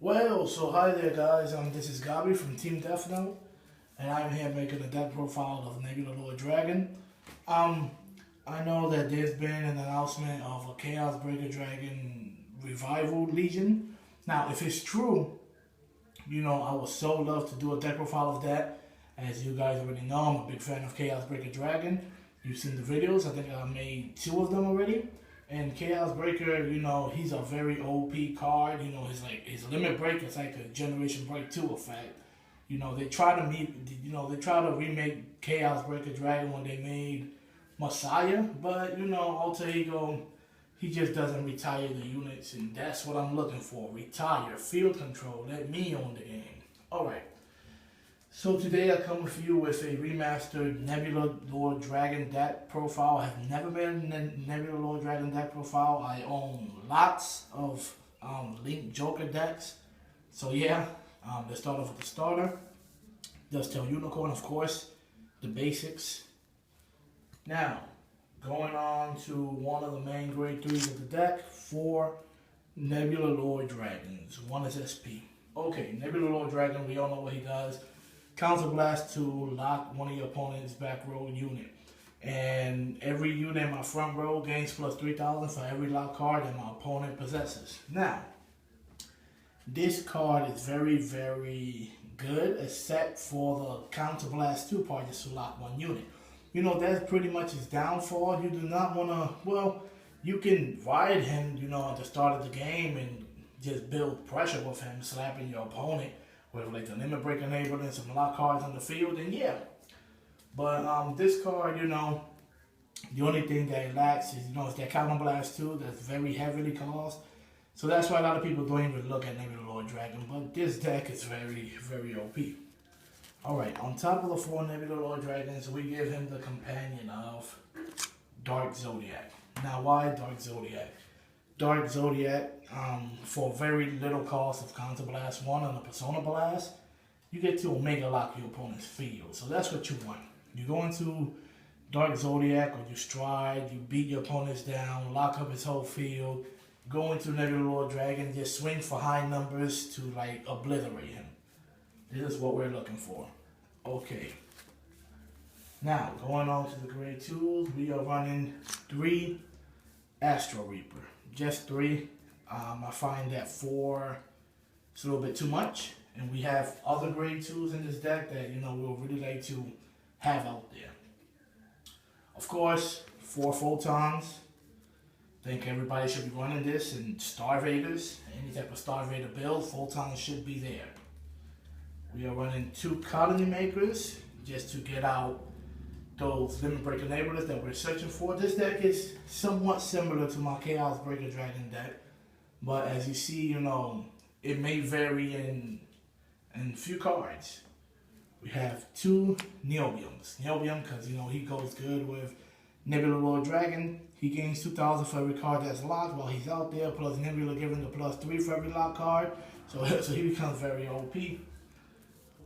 Well, so hi there guys, this is Gabi from Team Death Note, and I'm here making a deck profile of Nebula Lord Dragon. Um, I know that there's been an announcement of a Chaos Breaker Dragon Revival Legion. Now, if it's true, I would so love to do a deck profile of that. As you guys already know, I'm a big fan of Chaos Breaker Dragon. You've seen the videos, I think I made two of them already. And Chaos Breaker, he's a very OP card. His limit break is like a generation break 2 effect. They try to remake Chaos Breaker Dragon when they made Messiah, but Alter Ego, he just doesn't retire the units, and that's what I'm looking for. Retire, field control, let me own the game. Alright. So today I come with you with a remastered Nebula Lord Dragon deck profile. I have never made a Nebula Lord Dragon deck profile. I own lots of Link Joker decks. So yeah, let's start off with the starter. Just tell Unicorn, of course, the basics. Now, going on to one of the main grade 3s of the deck, 4 Nebula Lord Dragons. One is SP. Okay, Nebula Lord Dragon, we all know what he does. Counterblast to lock one of your opponent's back row unit. And every unit in my front row gains plus 3,000 for every lock card that my opponent possesses. Now, this card is very, very good, except for the Counterblast 2 part, just to lock one unit. That's pretty much his downfall. You do not want to, you can ride him, at the start of the game and just build pressure with him, slapping your opponent with like the limit break enablement and some lock cards on the field, and yeah. But this card, the only thing that it lacks is, it's that Counterblast 2 that's very heavily cost. So that's why a lot of people don't even look at Nebula Lord Dragon, but this deck is very, very OP. Alright, on top of the 4 Nebula Lord Dragons, we give him the companion of Dark Zodiac. Now, why Dark Zodiac? Dark Zodiac, for very little cost of Counterblast 1 and a Persona Blast, you get to Omega Lock your opponent's field. So that's what you want. You go into Dark Zodiac or you stride, you beat your opponents down, lock up his whole field, go into Nebula Lord Dragon, just swing for high numbers to like obliterate him. This is what we're looking for. Okay. Now, going on to the grade 2s, we are running 3 Astro Reaper. Just 3. I find that 4 is a little bit too much. And we have other grade 2s in this deck that, we'll really like to have out there. Of course, 4 Photons. I think everybody should be running this. And Star Raiders. Any type of Star Raider build, Photons should be there. We are running 2 Colony Makers just to get out those limit break enablers that we're searching for. This deck is somewhat similar to my Chaos Breaker Dragon deck, but as you see, it may vary in few cards. We have 2 Neobiums. Neobium, because he goes good with Nebula Lord Dragon. He gains 2,000 for every card that's locked while he's out there, plus Nebula giving the plus 3 for every lock card. So he becomes very OP.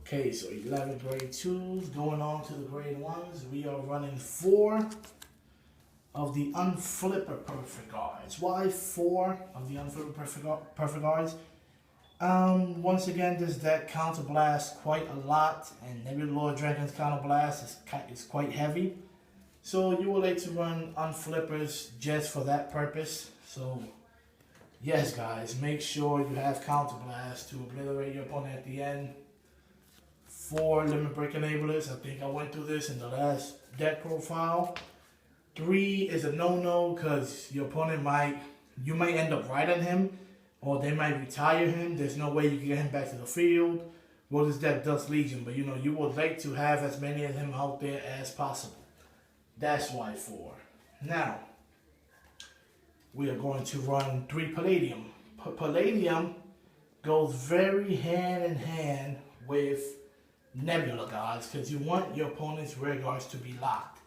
Okay, so 11 grade 2s. Going on to the grade 1s, we are running 4 of the Unflipper Perfect Guards. Why 4 of the Unflipper Perfect Guards? Once again, this deck counterblasts quite a lot, and Nebula Lord Dragon's counterblast is quite heavy. So you would like to run Unflippers just for that purpose. So yes, guys, make sure you have counterblast to obliterate your opponent at the end. 4 limit break enablers. I think I went through this in the last deck profile. 3 is a no-no because your opponent you might end up right on him, or they might retire him. There's no way you can get him back to the field. Well, this deck does Legion, but you would like to have as many of him out there as possible. That's why 4. Now, we are going to run 3 Palladium. Palladium goes very hand in hand with Nebula guards, because you want your opponent's rear guards to be locked.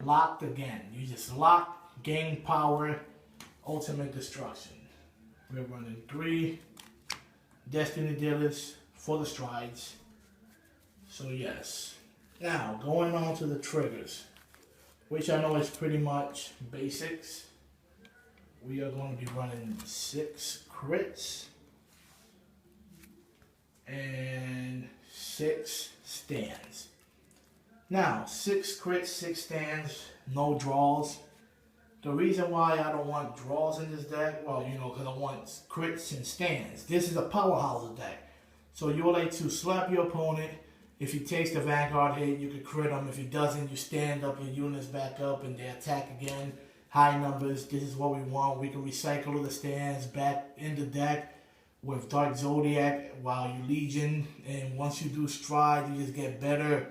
Locked again. You just lock, gain power, ultimate destruction. We're running 3 Destiny Dealers for the strides. So yes. Now, going on to the triggers, which I know is pretty much basics. We are going to be running 6 crits, 6 stands. Now, 6 crits, 6 stands, no draws. The reason why I don't want draws in this deck, well, you know, because I want crits and stands. This is a powerhouse deck. So you're like to slap your opponent. If he takes the Vanguard hit, you can crit him. If he doesn't, you stand up your units back up and they attack again. High numbers, this is what we want. We can recycle the stands back in the deck with Dark Zodiac while you Legion. And once you do Stride, you just get better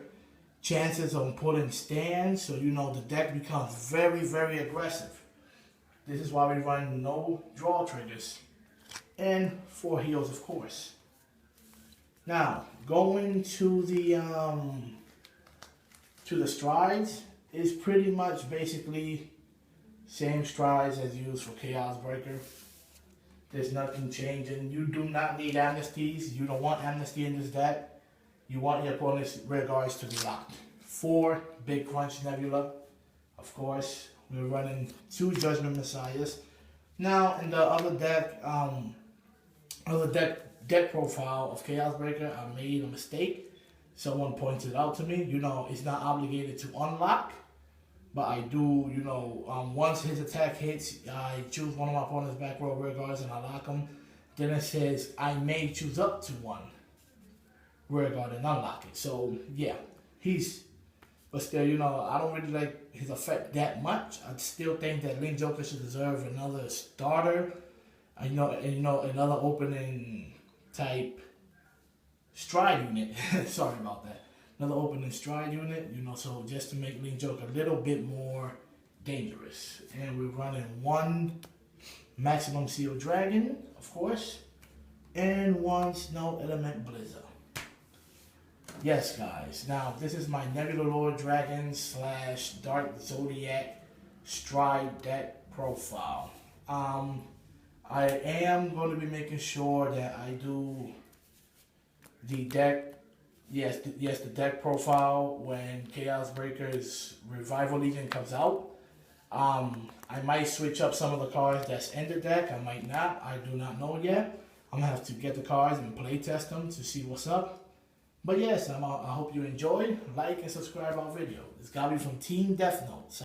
chances of putting stands. So, you know, the deck becomes very, very aggressive. This is why we run no draw triggers. And 4 heals, of course. Now, going to the strides is pretty much basically same strides as used for Chaos Breaker. There's nothing changing. You do not need amnesties. You don't want amnesty in this deck. You want your opponent's rear guards to be locked. 4 Big Crunch Nebula. Of course, we're running 2 Judgment Messiahs. Now, in the other deck profile of Chaos Breaker, I made a mistake. Someone pointed out to me. You know, it's not obligated to unlock. But I do, you know, once his attack hits, I choose one of my opponent's back row rear guards and I lock him. Then it says I may choose up to 1 rear guard and unlock it. So yeah, but still, you know, I don't really like his effect that much. I still think that Link Joker should deserve another starter. You know, another opening type stride unit. Sorry about that. Another opening stride unit, you know, so just to make Link Joker a little bit more dangerous. And we're running 1 Maximum Seal Dragon, of course, and 1 Snow Element Blizzard. Yes, guys. Now, this is my Nebula Lord Dragon / Dark Zodiac Stride deck profile. I am going to be making sure that I do the deck. Yes, the deck profile when Chaos Breaker's Revival Legion comes out. I might switch up some of the cards that's in the deck. I might not. I do not know yet. I'm going to have to get the cards and play test them to see what's up. But yes, I hope you enjoy. Like and subscribe our video. It's Gabby from Team Death Note.